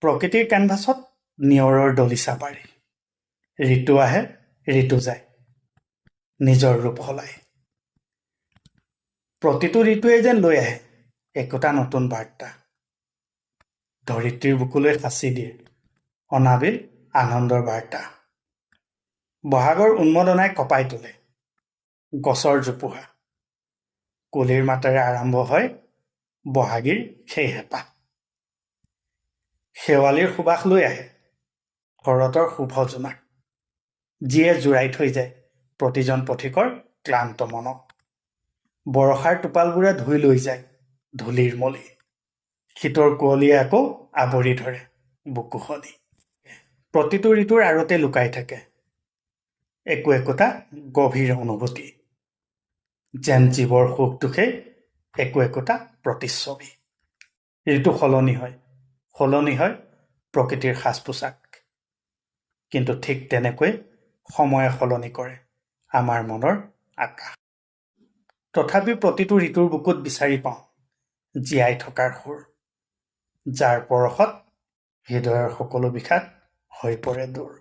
প্ৰকৃতিৰ কেনভাছত নিয়ৰৰ দলিচা পাৰি ঋতু আহে ঋতু যায় নিজৰ ৰূপ সলায় প্ৰতিটো ঋতুৱে যেন লৈ আহে একোটা নতুন বাৰ্তা ধৰিত্ৰীৰ বুকুলৈ সাঁচি দিয়ে অনাবিল আনন্দৰ বাৰ্তা বহাগৰ উন্মদনাই কঁপাই তোলে গছৰ জোপোহা কুলিৰ মাতেৰে আৰম্ভ হয় বহাগীৰ সেই হেঁপাহ শেৱালিৰ সুবাস লৈ আহে শৰতৰ শুভ জোনাক যিয়ে জোৰাই থৈ যায় প্ৰতিজন পথিকৰ ক্লান্ত মনক বৰষাৰ টোপালবোৰে ধুই লৈ যায় ধূলিৰ মলি শীতৰ কুঁৱলীয়ে আকৌ আৱৰি ধৰে বুকুখনি প্ৰতিটো ঋতুৰ আঁৰতে লুকাই থাকে একোটা গভীৰ অনুভূতি যেন জীৱৰ সুখ দুখে একোটা প্ৰতিচ্ছবি ঋতু সলনি হয় প্ৰকৃতিৰ সাজ পোছাক কিন্তু ঠিক তেনেকৈ সময়ে সলনি কৰে আমাৰ মনৰ আকাশ তথাপি প্ৰতিটো ঋতুৰ বুকুত বিচাৰি পাওঁ জীয়াই থকাৰ সুৰ যাৰ পৰশত হৃদয়ৰ সকলো বিষাদ হৈ পৰে দূৰ